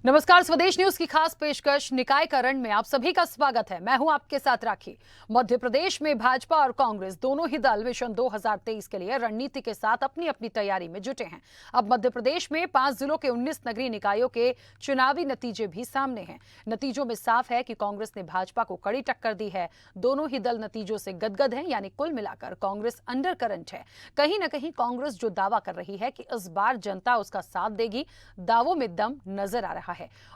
नमस्कार, स्वदेश न्यूज की खास पेशकश निकाय का रण में आप सभी का स्वागत है। मैं हूं आपके साथ राखी। मध्य प्रदेश में भाजपा और कांग्रेस दोनों ही दल मिशन 2023 के लिए रणनीति के साथ अपनी अपनी तैयारी में जुटे हैं। अब मध्य प्रदेश में 5 जिलों के 19 नगरीय निकायों के चुनावी नतीजे भी सामने हैं। नतीजों में साफ है कि कांग्रेस ने भाजपा को कड़ी टक्कर दी है। दोनों ही दल नतीजों से गदगद हैं, यानी कुल मिलाकर कांग्रेस अंडर करंट है। कहीं न कहीं कांग्रेस जो दावा कर रही है कि इस बार जनता उसका साथ देगी, दावों में दम नजर आ रहा है।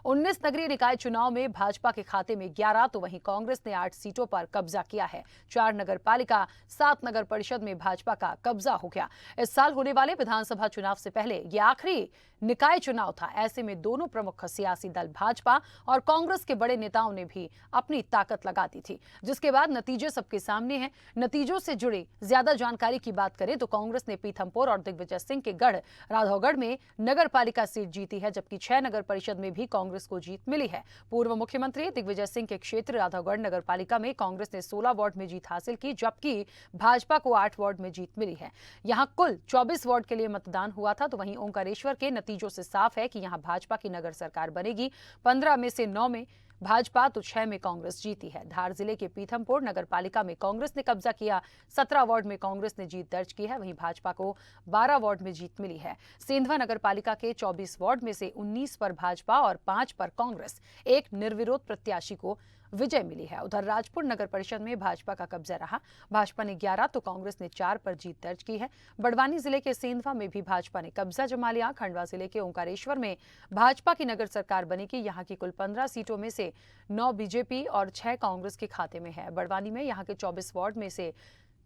19 नगरीय निकाय चुनाव में भाजपा के खाते में 11, तो वहीं कांग्रेस ने 8 सीटों पर कब्जा किया है। 4 नगर पालिका, 7 नगर परिषद में भाजपा का कब्जा हो गया। इस साल होने वाले विधानसभा चुनाव से पहले यह आखिरी निकाय चुनाव था। ऐसे में दोनों प्रमुख सियासी दल भाजपा और कांग्रेस के बड़े नेताओं ने भी अपनी ताकत लगा दी थी, जिसके बाद नतीजे सबके सामने हैं। नतीजों से जुड़ी ज्यादा जानकारी की बात करें तो कांग्रेस ने पीथमपुर और दिग्विजय सिंह के गढ़ राघवगढ़ में नगर पालिका सीट जीती है, जबकि 6 नगर परिषद में भी कांग्रेस को जीत मिली है। पूर्व मुख्यमंत्री दिग्विजय सिंह के क्षेत्र राघवगढ़ नगर पालिका में कांग्रेस ने 16 वार्ड में जीत हासिल की, जबकि भाजपा को 8 वार्ड में जीत मिली है। यहां कुल 24 वार्ड के लिए मतदान हुआ था, तो वहीं ओंकारेश्वर के नतीजों से साफ है कि यहां भाजपा की नगर सरकार बनेगी। 15 में से 9 में भाजपा तो 6 में कांग्रेस जीती है। धार जिले के पीथमपुर नगर पालिका में कांग्रेस ने कब्जा किया। 17 वार्ड में कांग्रेस ने जीत दर्ज की है, वहीं भाजपा को 12 वार्ड में जीत मिली है। सेंधवा नगर पालिका के 24 वार्ड में से 19 पर भाजपा और 5 पर कांग्रेस, एक निर्विरोध प्रत्याशी को विजय मिली है। उधर राजपुर नगर परिषद में भाजपा का कब्जा रहा। भाजपा ने 11 तो कांग्रेस ने 4 पर जीत दर्ज की है। बड़वानी जिले के सेंधवा में भी भाजपा ने कब्जा जमा लिया। खंडवा जिले के ओंकारेश्वर में भाजपा की नगर सरकार बनेगी। यहां की कुल 15 सीटों में से 9 बीजेपी और 6 कांग्रेस के खाते में है। बड़वानी में यहां के 24 वार्ड में से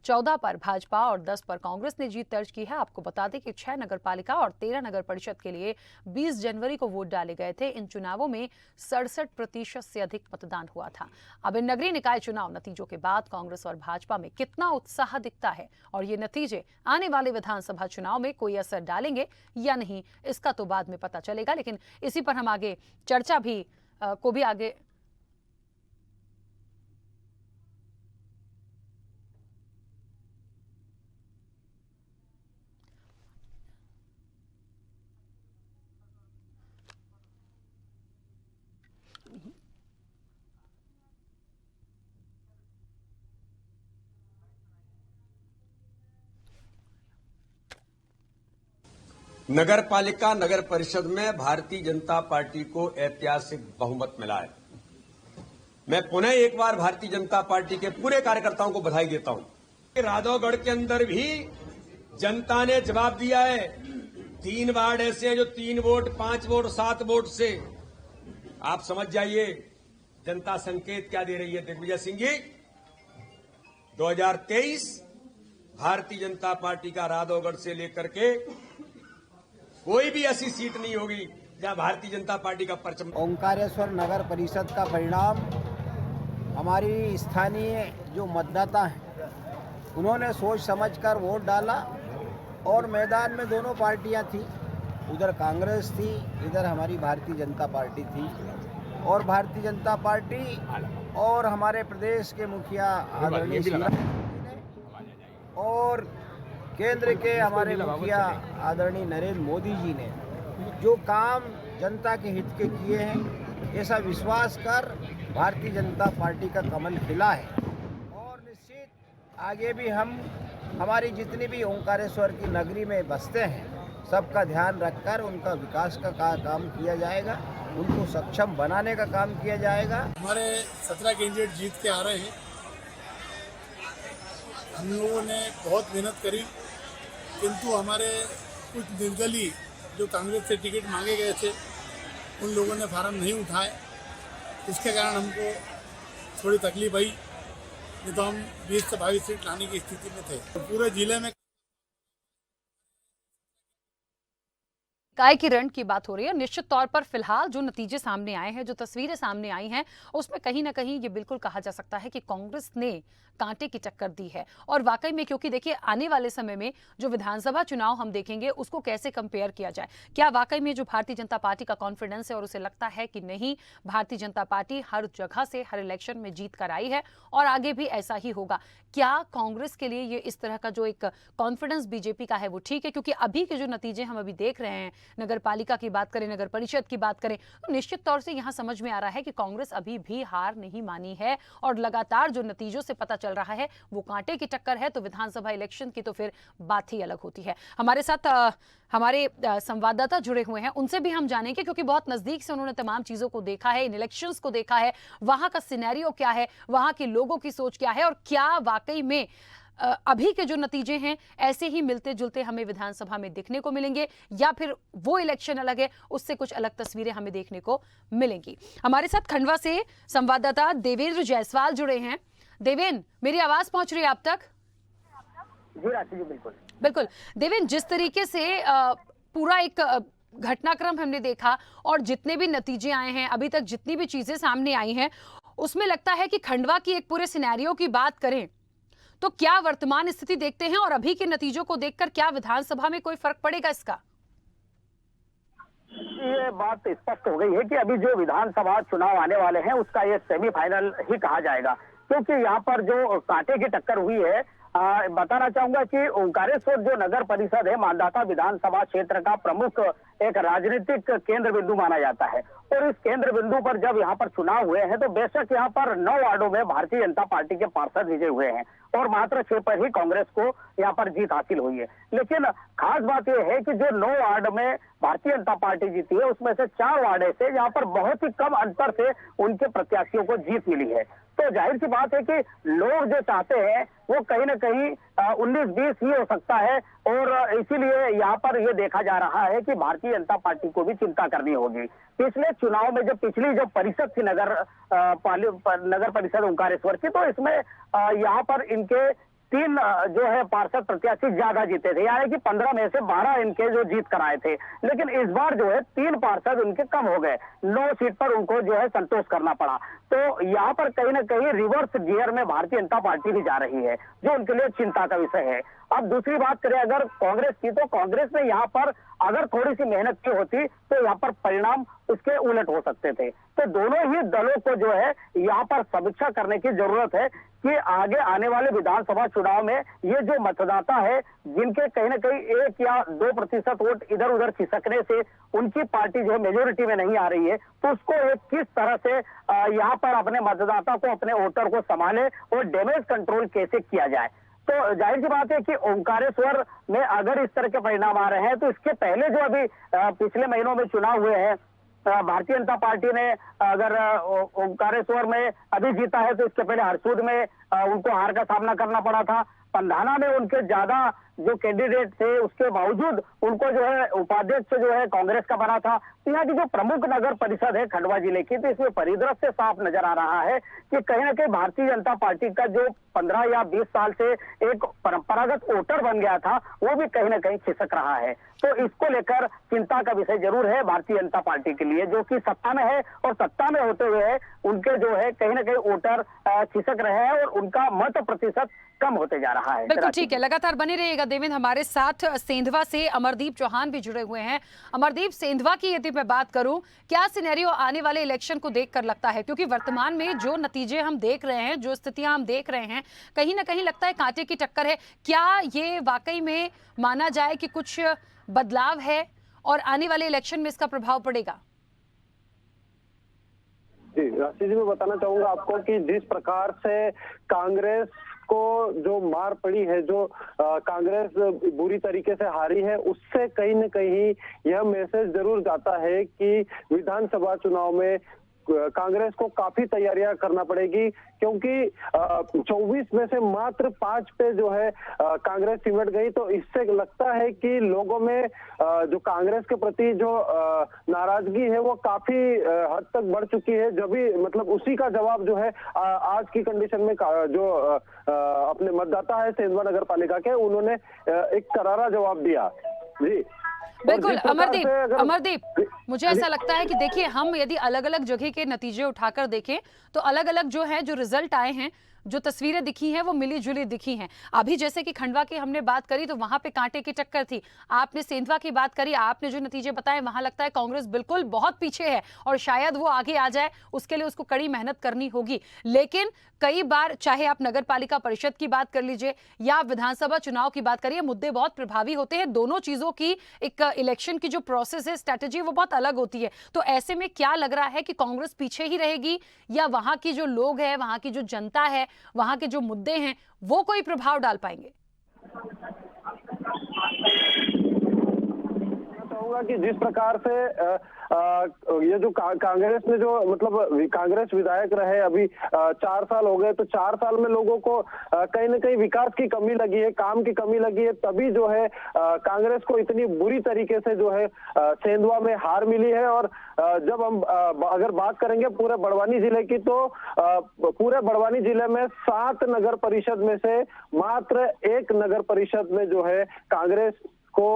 14 पर भाजपा और 10 पर कांग्रेस ने जीत दर्ज की है। आपको बता दें कि 6 नगर पालिका और 13 नगर परिषद के लिए 20 जनवरी को वोट डाले गए थे। इन चुनावों में 67% से अधिक मतदान हुआ था। अब इन नगरीय निकाय चुनाव नतीजों के बाद कांग्रेस और भाजपा में कितना उत्साह दिखता है और ये नतीजे आने वाले विधानसभा चुनाव में कोई असर डालेंगे या नहीं, इसका तो बाद में पता चलेगा। लेकिन इसी पर हम आगे चर्चा भी आगे नगर पालिका नगर परिषद में भारतीय जनता पार्टी को ऐतिहासिक बहुमत मिला है। मैं पुनः एक बार भारतीय जनता पार्टी के पूरे कार्यकर्ताओं को बधाई देता हूं। राघवगढ़ के अंदर भी जनता ने जवाब दिया है। 3 वार्ड ऐसे हैं जो 3 वोट, 5 वोट, 7 वोट से आप समझ जाइए जनता संकेत क्या दे रही है। दिग्विजय सिंह जी, 2023 भारतीय जनता पार्टी का राघवगढ़ से लेकर के कोई भी ऐसी सीट नहीं होगी जहां भारतीय जनता पार्टी का परचम। ओंकारेश्वर नगर परिषद का परिणाम हमारी स्थानीय जो मतदाता हैं उन्होंने सोच समझकर वोट डाला और मैदान में दोनों पार्टियां थी। उधर कांग्रेस थी, इधर हमारी भारतीय जनता पार्टी थी। और भारतीय जनता पार्टी और हमारे प्रदेश के मुखिया आदरणीय श्री और केंद्र के हमारे मुखिया आदरणीय नरेंद्र मोदी जी ने जो काम जनता के हित के किए हैं, ऐसा विश्वास कर भारतीय जनता पार्टी का कमल खिला है। और निश्चित आगे भी हम हमारी जितनी भी ओंकारेश्वर की नगरी में बसते हैं सबका ध्यान रखकर उनका विकास का काम किया जाएगा, उनको सक्षम बनाने का काम किया जाएगा। हमारे 17 कैंडिडेट जीत के आ रहे हैं। हम लोगों ने बहुत मेहनत करी, किंतु हमारे कुछ निर्दलीय जो कांग्रेस से टिकट मांगे गए थे उन लोगों ने फार्म नहीं उठाए। इसके कारण हमको थोड़ी तकलीफ आई, नहीं तो हम 20 से 22 सीट लाने की स्थिति में थे। तो पूरे जिले में निकाय की रण की बात हो रही है। निश्चित तौर पर फिलहाल जो नतीजे सामने आए हैं, जो तस्वीरें सामने आई हैं, उसमें कहीं ना कहीं ये बिल्कुल कहा जा सकता है कि कांग्रेस ने कांटे की टक्कर दी है। और वाकई में, क्योंकि देखिए आने वाले समय में जो विधानसभा चुनाव हम देखेंगे उसको कैसे कंपेयर किया जाए। क्या वाकई में जो भारतीय जनता पार्टी का कॉन्फिडेंस है और उसे लगता है कि नहीं, भारतीय जनता पार्टी हर जगह से हर इलेक्शन में जीत कर आई है और आगे भी ऐसा ही होगा। क्या कांग्रेस के लिए ये इस तरह का जो एक कॉन्फिडेंस बीजेपी का है वो ठीक है? क्योंकि अभी के जो नतीजे हम अभी देख रहे हैं, नगर पालिका की बात करें, नगर परिषद की बात करें, तो निश्चित तौर से यहां समझ में आ रहा है कि कांग्रेस अभी भी हार नहीं मानी है और लगातार जो नतीजों से पता चल रहा है वो कांटे की टक्कर है। तो विधानसभा इलेक्शन की तो फिर बात ही अलग होती है। हमारे साथ हमारे संवाददाता जुड़े हुए हैं, उनसे भी हम जानेंगे क्योंकि बहुत नजदीक से उन्होंने तमाम चीजों को देखा है, इन इलेक्शंस को देखा है, वहां का सिनेरियो क्या है, वहां के लोगों की सोच क्या है और क्या वाकई में अभी के जो नतीजे हैं ऐसे ही मिलते जुलते हमें विधानसभा में देखने को मिलेंगे या फिर वो इलेक्शन अलग है, उससे कुछ अलग तस्वीरें हमें देखने को मिलेंगी। हमारे साथ खंडवा से संवाददाता देवेंद्र जायसवाल जुड़े हैं। देवेंद्र, मेरी आवाज पहुंच रही है आप तक? जी राशि जी, बिल्कुल बिल्कुल। देवेंद्र, जिस तरीके से पूरा एक घटनाक्रम हमने देखा और जितने भी नतीजे आए हैं अभी तक, जितनी भी चीजें सामने आई हैं, उसमें लगता है कि खंडवा की एक पूरे सिनेरियो की बात करें तो क्या वर्तमान स्थिति देखते हैं और अभी के नतीजों को देखकर क्या विधानसभा में कोई फर्क पड़ेगा इसका? ये बात स्पष्ट हो गई है कि अभी जो विधानसभा चुनाव आने वाले हैं उसका ये सेमीफाइनल ही कहा जाएगा, क्योंकि यहाँ पर जो कांटे की टक्कर हुई है। बताना चाहूंगा कि ओंकारेश्वर जो नगर परिषद है मानदाता विधानसभा क्षेत्र का प्रमुख एक राजनीतिक केंद्र बिंदु माना जाता है और इस केंद्र बिंदु पर जब यहाँ पर चुनाव हुए हैं तो बेशक यहाँ पर 9 वार्डों में भारतीय जनता पार्टी के पार्षद विजय हुए हैं और मात्र 6 पर ही कांग्रेस को यहाँ पर जीत हासिल हुई है। लेकिन खास बात यह है कि जो 9 वार्ड में भारतीय जनता पार्टी जीती है उसमें से 4 वार्ड ऐसे यहाँ पर बहुत ही कम अंतर से उनके प्रत्याशियों को जीत मिली है। तो जाहिर सी बात है कि लोग जो चाहते हैं वो कहीं ना कहीं 19-20 ही हो सकता है और इसीलिए यहाँ पर ये देखा जा रहा है कि भारतीय जनता पार्टी को भी चिंता करनी होगी। पिछले चुनाव में जो पिछली जो परिषद थी नगर परिषद ओंकारेश्वर की, तो इसमें यहाँ पर इनके 3 जो है पार्षद प्रत्याशी ज्यादा जीते थे, यानी कि 15 में से 12 इनके जो जीत कराए थे। लेकिन इस बार जो है 3 पार्षद उनके कम हो गए, 9 सीट पर उनको जो है संतोष करना पड़ा। तो यहाँ पर कहीं ना कहीं रिवर्स गियर में भारतीय जनता पार्टी भी जा रही है, जो उनके लिए चिंता का विषय है। अब दूसरी बात करें अगर कांग्रेस की, तो कांग्रेस ने यहाँ पर अगर थोड़ी सी मेहनत की होती तो यहाँ पर परिणाम उसके उलट हो सकते थे। तो दोनों ही दलों को जो है यहाँ पर समीक्षा करने की जरूरत है कि आगे आने वाले विधानसभा चुनाव में ये जो मतदाता है जिनके कहीं ना कहीं 1 या 2% वोट इधर उधर खिसकने से उनकी पार्टी जो है मेजोरिटी में नहीं आ रही है, तो उसको एक किस तरह से यहाँ पर अपने मतदाता को, अपने वोटर को संभाले और डैमेज कंट्रोल कैसे किया जाए। तो जाहिर सी बात है कि ओंकारेश्वर में अगर इस तरह के परिणाम आ रहे हैं तो इसके पहले जो अभी पिछले महीनों में चुनाव हुए हैं, भारतीय जनता पार्टी ने अगर ओंकारेश्वर में अभी जीता है तो इसके पहले हरसूद में उनको हार का सामना करना पड़ा था। पंधाना में उनके ज्यादा जो कैंडिडेट थे उसके बावजूद उनको जो है उपाध्यक्ष जो है कांग्रेस का बना था। तो यहाँ की जो प्रमुख नगर परिषद है खंडवा जिले की, तो इसमें परिदृश्य साफ नजर आ रहा है कि कहीं ना कहीं भारतीय जनता पार्टी का जो 15 या 20 साल से एक परंपरागत वोटर बन गया था वो भी कहीं ना कहीं खिसक रहा है। तो इसको लेकर चिंता का विषय जरूर है भारतीय जनता पार्टी के लिए, जो कि सत्ता में है और सत्ता में होते हुए उनके जो है कहीं ना कहीं वोटर खिसक रहे हैं और उनका मत प्रतिशत कम होते जा रहा है। बिल्कुल ठीक है, लगातार बने रहिएगा देवेंद्र। हमारे साथ सेंधवा से अमरदीप चौहान भी जुड़े हुए हैं। अमरदीप, सेंधवा की यदि मैं बात करूं, क्या सिनेरियो आने वाले इलेक्शन को देखकर लगता है, क्योंकि वर्तमान में जो नतीजे हम देख रहे हैं, जो स्थितियां हम देख रहे हैं, कहीं ना कहीं लगता है कांटे की टक्कर है। क्या ये वाकई में माना जाए कि कुछ बदलाव है और आने वाले इलेक्शन में इसका प्रभाव पड़ेगा? जी राशि जी, मैं बताना चाहूंगा आपको कि जिस प्रकार से कांग्रेस को जो मार पड़ी है, जो कांग्रेस बुरी तरीके से हारी है, उससे कहीं न कहीं यह मैसेज जरूर जाता है कि विधानसभा चुनाव में कांग्रेस को काफी तैयारियां करना पड़ेगी, क्योंकि 24 में से मात्र 5 पे जो है कांग्रेस सिमट गई। तो इससे लगता है कि लोगों में जो कांग्रेस के प्रति जो नाराजगी है वो काफी हद तक बढ़ चुकी है। जब भी मतलब उसी का जवाब जो है आज की कंडीशन में जो अपने मतदाता है सेंधवा नगर पालिका के, उन्होंने एक करारा जवाब दिया। जी बिल्कुल अमरदीप, मुझे ऐसा लगता है कि देखिए, हम यदि अलग अलग जगह के नतीजे उठाकर देखें तो अलग अलग जो है जो रिजल्ट आए हैं जो तस्वीरें दिखी हैं वो मिली जुली दिखी हैं। अभी जैसे कि खंडवा की हमने बात करी तो वहां पे कांटे की टक्कर थी, आपने सेंधवा की बात करी, आपने जो नतीजे बताए वहां लगता है कांग्रेस बिल्कुल बहुत पीछे है और शायद वो आगे आ जाए, उसके लिए उसको कड़ी मेहनत करनी होगी। लेकिन कई बार चाहे आप नगर पालिका परिषद की बात कर लीजिए या विधानसभा चुनाव की बात करिए, मुद्दे बहुत प्रभावी होते हैं। दोनों चीजों की एक इलेक्शन की जो प्रोसेस है, स्ट्रेटेजी, वो बहुत अलग होती है। तो ऐसे में क्या लग रहा है कि कांग्रेस पीछे ही रहेगी या वहां की जो लोग हैं, वहां की जो जनता है, वहां के जो मुद्दे हैं वो कोई प्रभाव डाल पाएंगे? चाहूंगा कि जिस प्रकार से ये जो कांग्रेस ने जो मतलब कांग्रेस विधायक रहे अभी 4 साल हो गए, तो 4 साल में लोगों को कहीं ना कहीं विकास की कमी लगी है, काम की कमी लगी है, तभी जो है कांग्रेस को इतनी बुरी तरीके से जो है सेंधवा में हार मिली है। और जब हम अगर बात करेंगे पूरे बड़वानी जिले की, तो पूरे बड़वानी जिले में 7 नगर परिषद में से मात्र 1 नगर परिषद में जो है कांग्रेस को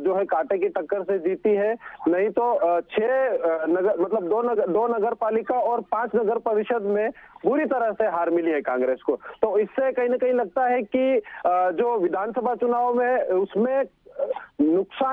जो है कांटे की टक्कर से जीती है। नहीं तो 6 नगर मतलब 2 नगर पालिका और 5 नगर परिषद में बुरी तरह से हार मिली है कांग्रेस को। तो इससे कहीं ना कहीं लगता है कि जो विधानसभा चुनाव में उसमें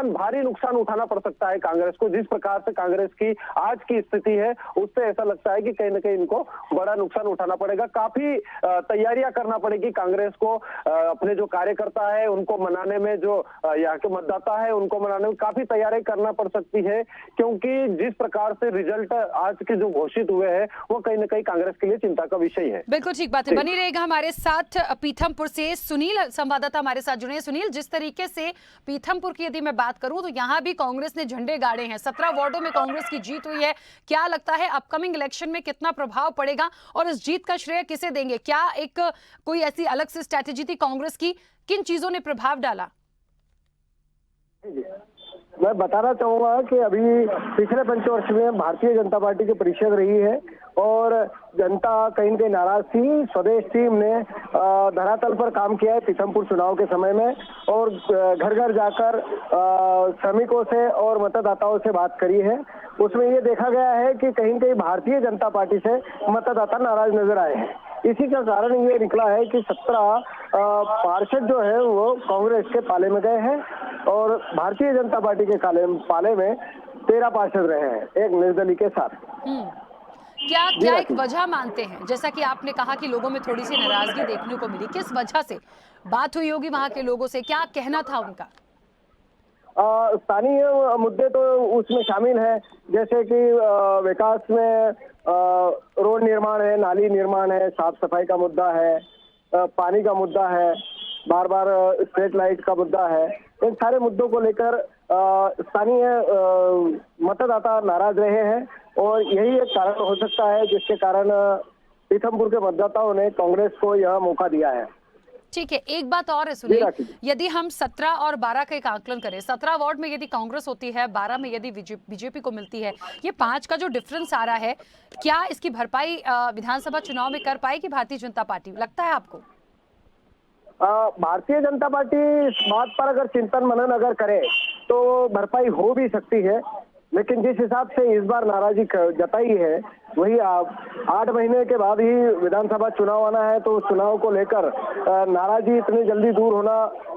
भारी नुकसान उठाना पड़ सकता है कांग्रेस को। जिस प्रकार से कांग्रेस की आज की स्थिति है, उससे ऐसा लगता है कि कहीं ना कहीं इनको बड़ा नुकसान उठाना पड़ेगा। काफी तैयारियां करना पड़ेगी कांग्रेस को, अपने जो कार्यकर्ता है उनको मनाने में, जो यहाँ के मतदाता है उनको मनाने में काफी तैयारी करना पड़ सकती है, क्योंकि जिस प्रकार से रिजल्ट आज के जो घोषित हुए हैं वो कहीं ना कहीं कांग्रेस के लिए चिंता का विषय है। बिल्कुल ठीक बात है, बनी रहेगा हमारे साथ। पीथमपुर से सुनील संवाददाता हमारे साथ जुड़े हैं। सुनील, जिस तरीके से पीथमपुर की यदि मैं बात करूं तो यहां भी कांग्रेस ने झंडे गाड़े हैं, 17 वार्डों में कांग्रेस की जीत हुई है। क्या लगता है अपकमिंग इलेक्शन में कितना प्रभाव पड़ेगा और इस जीत का श्रेय किसे देंगे? क्या एक कोई ऐसी अलग से स्ट्रैटेजी थी कांग्रेस की, किन चीजों ने प्रभाव डाला? मैं बताना चाहूंगा कि अभी पिछले पंचवर्ष में भारतीय जनता पार्टी की परिषद रही है और जनता कहीं न कहीं नाराज थी। स्वदेश टीम ने धरातल पर काम किया है पीथमपुर चुनाव के समय में और घर घर जाकर श्रमिकों से और मतदाताओं से बात करी है। उसमें ये देखा गया है कि कहीं न कहीं भारतीय जनता पार्टी से मतदाता नाराज नजर आए हैं। इसी का कारण ये निकला है कि 17 पार्षद जो है वो कांग्रेस के पाले में गए हैं और भारतीय जनता पार्टी के पाले में 13 पार्षद रहे हैं, एक निर्दलीय के साथ। क्या एक वजह मानते हैं? जैसा कि आपने कहा कि लोगों में थोड़ी सी नाराजगी देखने को मिली, किस वजह से बात हुई होगी वहां के लोगों से, क्या कहना था उनका? स्थानीय मुद्दे तो उसमें शामिल है, जैसे कि विकास में रोड निर्माण है, नाली निर्माण है, साफ सफाई का मुद्दा है, पानी का मुद्दा है, बार बार स्ट्रीट लाइट का मुद्दा है। इन सारे मुद्दों को लेकर स्थानीय मतदाता नाराज रहे हैं और यही एक कारण हो सकता है जिसके कारण पीथमपुर के मतदाताओं ने कांग्रेस को यह मौका दिया है। ठीक है, एक बात और है सुनील, यदि हम 17 और 12 का एक आकलन करें, 17 वार्ड में यदि कांग्रेस होती है, 12 में यदि बीजेपी को मिलती है, ये 5 का जो डिफरेंस आ रहा है, क्या इसकी भरपाई विधानसभा चुनाव में कर पाएगी भारतीय जनता पार्टी, लगता है आपको? भारतीय जनता पार्टी इस बात पर अगर चिंतन मनन अगर करे तो भरपाई हो भी सकती है, लेकिन जिस हिसाब से इस बार नाराजगी जताई है वही 8 महीने के बाद ही विधानसभा चुनाव आना है, तो चुनाव को लेकर नाराजगी इतनी जल्दी दूर होना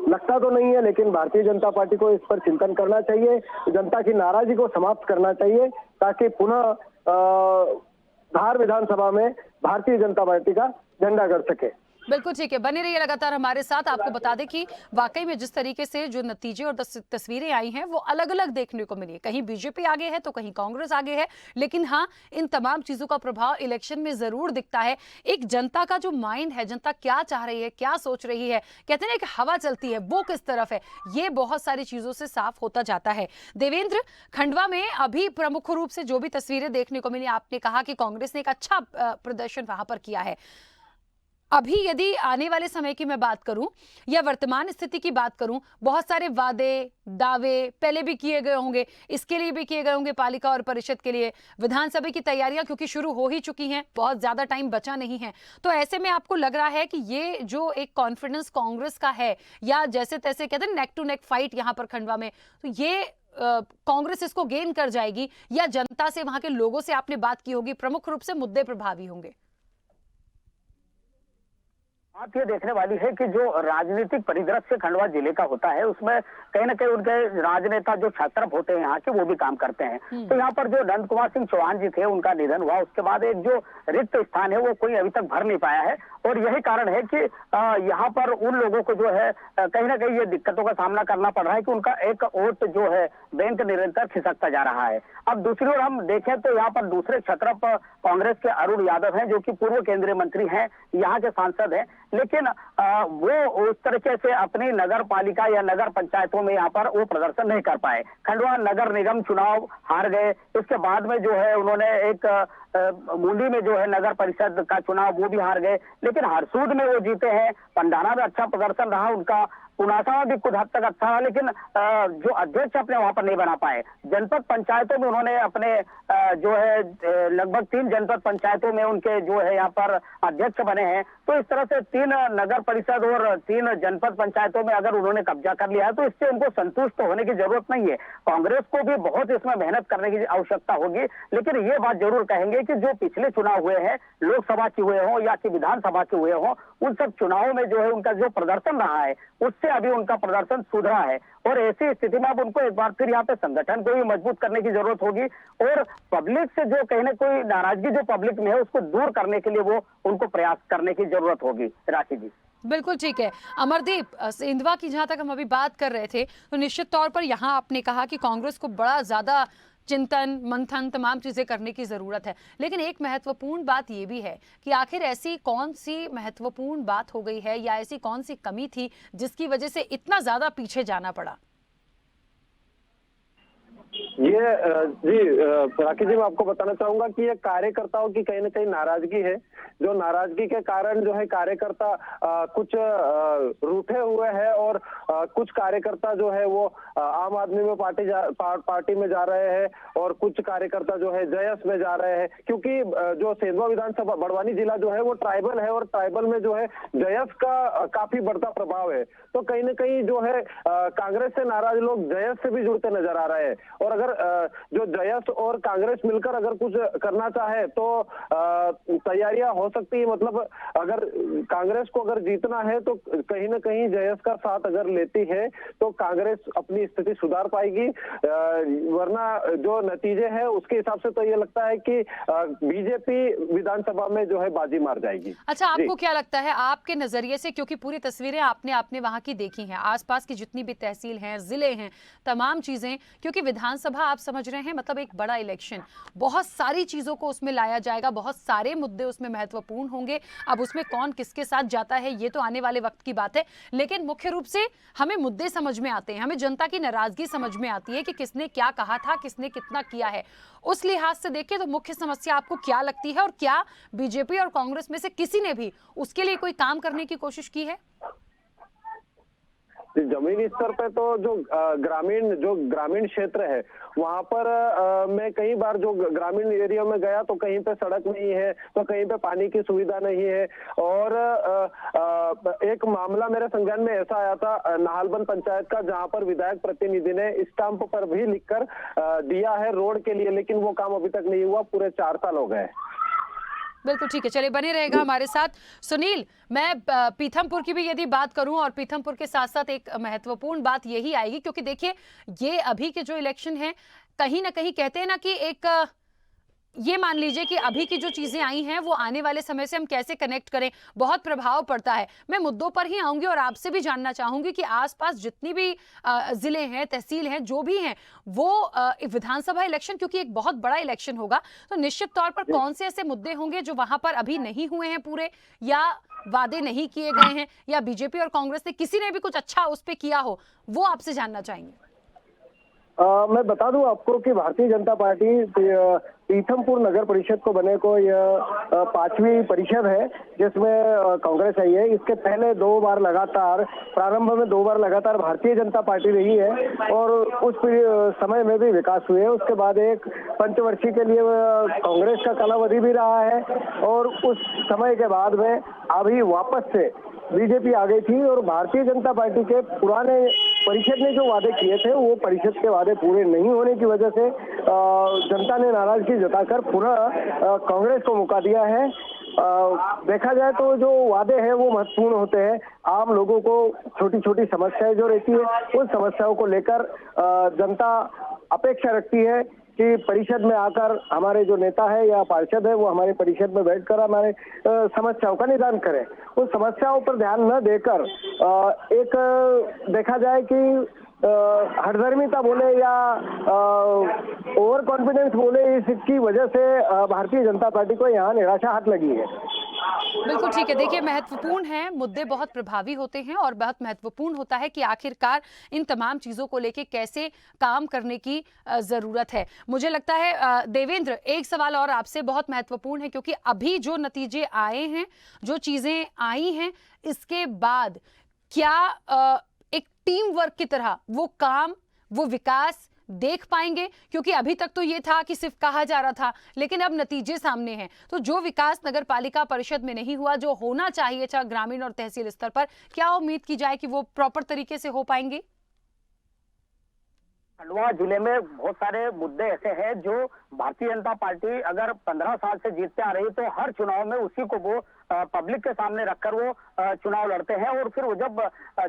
लगता तो नहीं है। लेकिन भारतीय जनता पार्टी को इस पर चिंतन करना चाहिए, जनता की नाराजगी को समाप्त करना चाहिए ताकि पुनः धार विधानसभा में भारतीय जनता पार्टी का झंडा गड़ सके। बिल्कुल ठीक है, बने रहिए लगातार हमारे साथ। आपको बता दें कि वाकई में जिस तरीके से जो नतीजे और तस्वीरें आई हैं वो अलग अलग देखने को मिली है, कहीं बीजेपी आगे है तो कहीं कांग्रेस आगे है, लेकिन हाँ, इन तमाम चीजों का प्रभाव इलेक्शन में जरूर दिखता है। एक जनता का जो माइंड है, जनता क्या चाह रही है, क्या सोच रही है, कहते हैं कि हवा चलती है, वो किस तरफ है, ये बहुत सारी चीजों से साफ होता जाता है। देवेंद्र, खंडवा में अभी प्रमुख रूप से जो भी तस्वीरें देखने को मिली, आपने कहा कि कांग्रेस ने एक अच्छा प्रदर्शन वहां पर किया है। अभी यदि आने वाले समय की मैं बात करूं या वर्तमान स्थिति की बात करूं, बहुत सारे वादे दावे पहले भी किए गए होंगे, इसके लिए भी किए गए होंगे पालिका और परिषद के लिए, विधानसभा की तैयारियां क्योंकि शुरू हो ही चुकी हैं, बहुत ज्यादा टाइम बचा नहीं है, तो ऐसे में आपको लग रहा है कि ये जो एक कॉन्फिडेंस कांग्रेस का है, या जैसे तैसे कहते हैं नेक टू नेक फाइट यहां पर खंडवा में, तो ये कांग्रेस इसको गेन कर जाएगी, या जनता से, वहां के लोगों से आपने बात की होगी, प्रमुख रूप से मुद्दे प्रभावी होंगे? बात ये देखने वाली है कि जो राजनीतिक परिदृश्य खंडवा जिले का होता है उसमें कहीं ना कहीं उनके राजनेता जो छात्र होते हैं यहाँ के वो भी काम करते हैं। तो यहाँ पर जो नंद कुमार सिंह चौहान जी थे उनका निधन हुआ, उसके बाद एक जो रिक्त स्थान है वो कोई अभी तक भर नहीं पाया है और यही कारण है कि यहाँ पर उन लोगों को जो है कहीं ना कहीं ये दिक्कतों का सामना करना पड़ रहा है कि उनका एक वोट जो है बैंक निरंतर खिसकता जा रहा है। अब दूसरी ओर हम देखें तो यहाँ पर दूसरे छत्रप कांग्रेस के अरुण यादव हैं जो कि पूर्व केंद्रीय मंत्री हैं, यहाँ के सांसद हैं, लेकिन वो उस तरीके से अपनी नगर पालिका या नगर पंचायतों में यहाँ पर वो प्रदर्शन नहीं कर पाए। खंडवा नगर निगम चुनाव हार गए, इसके बाद में जो है उन्होंने एक मुंडी में जो है नगर परिषद का चुनाव वो भी हार गए, लेकिन हरसूद में वो जीते हैं। पंडाना में अच्छा प्रदर्शन रहा उनका, पुनासा में भी कुछ हद तक अच्छा रहा, लेकिन जो अध्यक्ष अपने वहां पर नहीं बना पाए। जनपद पंचायतों में उन्होंने अपने जो है लगभग 3 जनपद पंचायतों में उनके जो है यहाँ पर अध्यक्ष बने हैं। तो इस तरह से 3 नगर परिषद और 3 जनपद पंचायतों में अगर उन्होंने कब्जा कर लिया है तो इससे उनको संतुष्ट होने की जरूरत नहीं है। कांग्रेस को भी बहुत इसमें मेहनत करने की आवश्यकता होगी, लेकिन ये बात जरूर कहेंगे कि जो पिछले चुनाव हुए हैं, लोकसभा के हुए हों या कि विधानसभा के हुए हों, उन सब चुनावों में जो है उनका जो प्रदर्शन रहा है उससे अभी उनका प्रदर्शन सुधरा है और ऐसी स्थिति में अब उनको एक बार फिर यहाँ पे संगठन को भी मजबूत करने की जरूरत होगी और पब्लिक से जो कहीं ना कोई नाराजगी जो पब्लिक में है उसको दूर करने के लिए वो उनको प्रयास करने की जरूरत होगी। राखी जी बिल्कुल ठीक है। अमरदीप, सेंधवा की जहां तक हम अभी बात कर रहे थे तो निश्चित तौर पर यहाँ आपने कहा कि कांग्रेस को बड़ा ज्यादा चिंतन मंथन तमाम चीजें करने की जरूरत है, लेकिन एक महत्वपूर्ण बात यह भी है कि आखिर ऐसी कौन सी महत्वपूर्ण बात हो गई है या ऐसी कौन सी कमी थी जिसकी वजह से इतना ज्यादा पीछे जाना पड़ा? ये जी राखी जी, मैं आपको बताना चाहूंगा कि ये कार्यकर्ताओं की कहीं ना कहीं नाराजगी है, जो नाराजगी के कारण जो है कार्यकर्ता कुछ रूठे हुए हैं और कुछ कार्यकर्ता जो है वो आम आदमी में पार्टी में जा रहे हैं और कुछ कार्यकर्ता जो है जयस में जा रहे हैं, क्योंकि जो सेंधवा विधानसभा बड़वानी जिला जो है वो ट्राइबल है और ट्राइबल में जो है जयस का काफी बढ़ता प्रभाव है। तो कहीं ना कहीं जो है कांग्रेस से नाराज लोग जयस से भी जुड़ते नजर आ रहे हैं और अगर जो जयस और कांग्रेस मिलकर अगर कुछ करना चाहे तो तैयारियां हो सकती है। मतलब अगर कांग्रेस को अगर जीतना है तो कहीं ना कहीं जयस का साथ अगर लेती है तो कांग्रेस अपनी स्थिति सुधार पाएगी, वरना जो नतीजे हैं उसके हिसाब से तो ये लगता है कि बीजेपी विधानसभा में जो है बाजी मार जाएगी। अच्छा, आपको क्या लगता है आपके नजरिए से, क्योंकि पूरी तस्वीरें आपने वहां की देखी हैं, आसपास की जितनी भी तहसील हैं, जिले हैं, तमाम चीजें, क्योंकि विधानसभा आप समझ रहे हैं मतलब एक बड़ा इलेक्शन, बहुत सारी चीजों को उसमें लाया जाएगा, बहुत सारे मुद्दे उसमें महत्वपूर्ण होंगे। अब उसमें कौन किसके साथ जाता है ये तो आने वाले वक्त की बात है, लेकिन मुख्य रूप से हमें मुद्दे समझ में आते हैं, हमें जनता की नाराजगी समझ में आती है कि किसने क्या कहा था, किसने कितना किया है। उस लिहाज से देखें तो मुख्य समस्या आपको क्या लगती है और क्या बीजेपी और कांग्रेस में से किसी ने भी उसके लिए कोई काम करने की कोशिश की है? जमीनी स्तर पे तो जो ग्रामीण क्षेत्र है वहां पर मैं कई बार जो ग्रामीण एरिया में गया तो कहीं पे सड़क नहीं है तो कहीं पे पानी की सुविधा नहीं है और एक मामला मेरे संज्ञान में ऐसा आया था नाहलबंद पंचायत का, जहां पर विधायक प्रतिनिधि ने स्टाम्प पर भी लिखकर दिया है रोड के लिए, लेकिन वो काम अभी तक नहीं हुआ, पूरे 4 साल हो गए। बिल्कुल ठीक है, चलिए बने रहेगा हमारे साथ। सुनील, मैं पीथमपुर की भी यदि बात करूं और पीथमपुर के साथ साथ एक महत्वपूर्ण बात यही आएगी, क्योंकि देखिए ये अभी के जो इलेक्शन है कहीं ना कहीं कहते हैं ना कि एक ये मान लीजिए कि अभी की जो चीजें आई हैं वो आने वाले समय से हम कैसे कनेक्ट करें, बहुत प्रभाव पड़ता है। मैं मुद्दों पर ही आऊंगी और आपसे भी जानना चाहूंगी कि आसपास जितनी भी जिले हैं, तहसील हैं, जो भी हैं, वो विधानसभा इलेक्शन क्योंकि एक बहुत बड़ा इलेक्शन होगा, तो निश्चित तौर पर कौन से ऐसे मुद्दे होंगे जो वहां पर अभी नहीं हुए हैं पूरे, या वादे नहीं किए गए हैं, या बीजेपी और कांग्रेस ने किसी ने भी कुछ अच्छा उस पर किया हो, वो आपसे जानना चाहेंगे। मैं बता दूं आपको कि भारतीय जनता पार्टी पीथमपुर नगर परिषद को बने को यह 5वीं परिषद है जिसमें कांग्रेस आई है। इसके पहले 2 बार लगातार, प्रारंभ में 2 बार लगातार भारतीय जनता पार्टी रही है और उस समय में भी विकास हुए। उसके बाद एक पंचवर्षीय के लिए कांग्रेस का कालावधि भी रहा है और उस समय के बाद में अभी वापस से बीजेपी आ गई थी और भारतीय जनता पार्टी के पुराने परिषद ने जो वादे किए थे वो परिषद के वादे पूरे नहीं होने की वजह से जनता ने नाराजगी जताकर पुनः कांग्रेस को मौका दिया है। देखा जाए तो जो वादे हैं वो महत्वपूर्ण होते हैं। आम लोगों को छोटी छोटी समस्याएं जो रहती है उन समस्याओं को लेकर जनता अपेक्षा रखती है कि परिषद में आकर हमारे जो नेता है या पार्षद है वो हमारे परिषद में बैठकर हमारे समस्याओं का निदान करें। उन समस्याओं पर ध्यान न देकर एक देखा जाए कि हठधर्मिता बोले या ओवर कॉन्फिडेंस बोले, इसकी वजह से भारतीय जनता पार्टी को यहाँ निराशा हाथ लगी है। बिल्कुल ठीक है। देखिए, महत्वपूर्ण है, मुद्दे बहुत प्रभावी होते हैं और बहुत महत्वपूर्ण होता है कि आखिरकार इन तमाम चीजों को लेके कैसे काम करने की जरूरत है। मुझे लगता है देवेंद्र, एक सवाल और आपसे बहुत महत्वपूर्ण है, क्योंकि अभी जो नतीजे आए हैं, जो चीजें आई हैं, इसके बाद क्या एक टीम वर्क की तरह वो काम, वो विकास देख पाएंगे? क्योंकि अभी तक तो ये था कि सिर्फ कहा जा रहा था, लेकिन अब नतीजे सामने हैं। तो जो विकास नगर पालिका परिषद में नहीं हुआ, जो होना चाहिए था ग्रामीण और तहसील स्तर पर, क्या उम्मीद की जाए कि वो प्रॉपर तरीके से हो पाएंगे? खंडवा जिले में बहुत सारे मुद्दे ऐसे हैं जो भारतीय जनता पार्टी अगर 15 साल से जीतते आ रही तो हर चुनाव में उसी को वो पब्लिक के सामने रखकर वो चुनाव लड़ते हैं, और फिर वो जब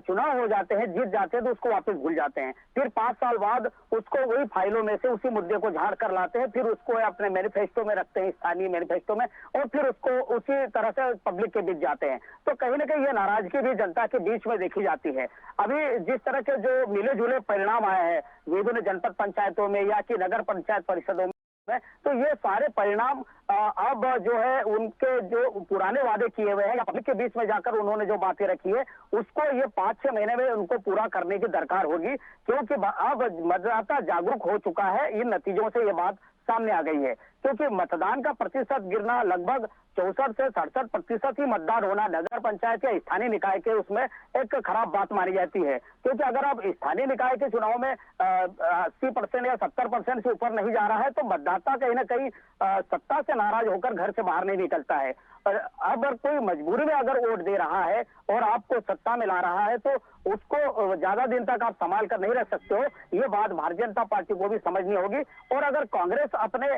चुनाव हो जाते हैं, जीत जाते हैं, तो उसको वापस भूल जाते हैं। फिर 5 साल बाद उसको वही फाइलों में से उसी मुद्दे को झाड़ कर लाते हैं, फिर उसको अपने मैनिफेस्टो में रखते हैं, स्थानीय मैनिफेस्टो में, और फिर उसको उसी तरह से पब्लिक के बीच जाते हैं। तो कहीं ना कहीं ये नाराजगी भी जनता के बीच में देखी जाती है। अभी जिस तरह के जो मिले जुले परिणाम आए हैं विभिन्न जनपद पंचायतों में या कि नगर पंचायत परिषदों में, तो ये सारे परिणाम अब जो है उनके जो पुराने वादे किए हुए हैं या पब्लिक के बीच में जाकर उन्होंने जो बातें रखी है उसको ये 5-6 महीने में उनको पूरा करने की दरकार होगी, क्योंकि अब मतदाता जागरूक हो चुका है। इन नतीजों से ये बात सामने आ गई है, क्योंकि मतदान का प्रतिशत गिरना लगभग 64 से 67% ही मतदान होना नगर पंचायत या स्थानीय निकाय के उसमें एक खराब बात मानी जाती है। क्योंकि अगर अब स्थानीय निकाय के चुनाव में 80% या 70% से ऊपर नहीं जा रहा है तो मतदाता कहीं ना कहीं सत्ता से नाराज होकर घर से बाहर नहीं निकलता है। अगर कोई मजबूरी में अगर वोट दे रहा है और आपको सत्ता में ला रहा है तो उसको ज्यादा दिन तक आप संभाल कर नहीं रख सकते हो। ये बात भारतीय जनता पार्टी को भी समझनी होगी। और अगर कांग्रेस अपने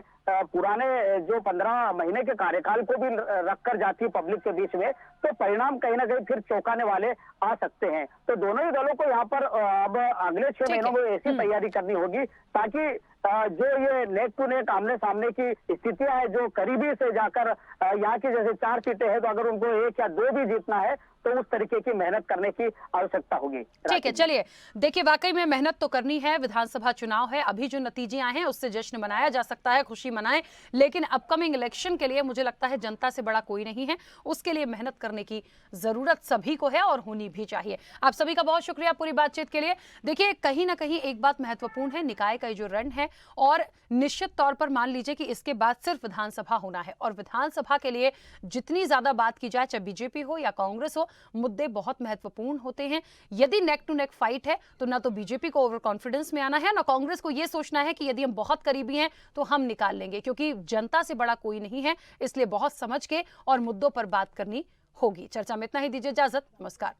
पुराने जो 15 महीने के कार्यकाल को भी रखकर जाती है पब्लिक के बीच में, तो परिणाम कहीं ना कहीं फिर चौंकाने वाले आ सकते हैं। तो दोनों ही दलों को यहाँ पर अब अगले 6 महीनों में ऐसी तैयारी करनी होगी ताकि जो ये नेक टू नेक आमने सामने की स्थितियां है, जो करीबी से जाकर यहाँ की जैसे 4 सीटें हैं तो अगर उनको 1 या 2 भी जीतना है तो उस तरीके की मेहनत करने की आवश्यकता होगी। ठीक है, चलिए, देखिए, वाकई में मेहनत तो करनी है। विधानसभा चुनाव है, अभी जो नतीजे आए हैं उससे जश्न मनाया जा सकता है, खुशी मनाएं, लेकिन अपकमिंग इलेक्शन के लिए मुझे लगता है जनता से बड़ा कोई नहीं है। उसके लिए मेहनत करने की जरूरत सभी को है और होनी भी चाहिए। आप सभी का बहुत शुक्रिया पूरी बातचीत के लिए। देखिए, कहीं ना कहीं एक बात महत्वपूर्ण है, निकाय का जो रण है, और निश्चित तौर पर मान लीजिए कि इसके बाद सिर्फ विधानसभा होना है, और विधानसभा के लिए जितनी ज्यादा बात की जाए, चाहे बीजेपी हो या कांग्रेस हो, मुद्दे बहुत महत्वपूर्ण होते हैं। यदि नेक टू नेक फाइट है तो ना तो बीजेपी को ओवर कॉन्फिडेंस में आना है, ना कांग्रेस को यह सोचना है कि यदि हम बहुत करीबी हैं तो हम निकाल लेंगे, क्योंकि जनता से बड़ा कोई नहीं है। इसलिए बहुत समझ के और मुद्दों पर बात करनी होगी। चर्चा में इतना ही, दीजिए इजाजत, नमस्कार।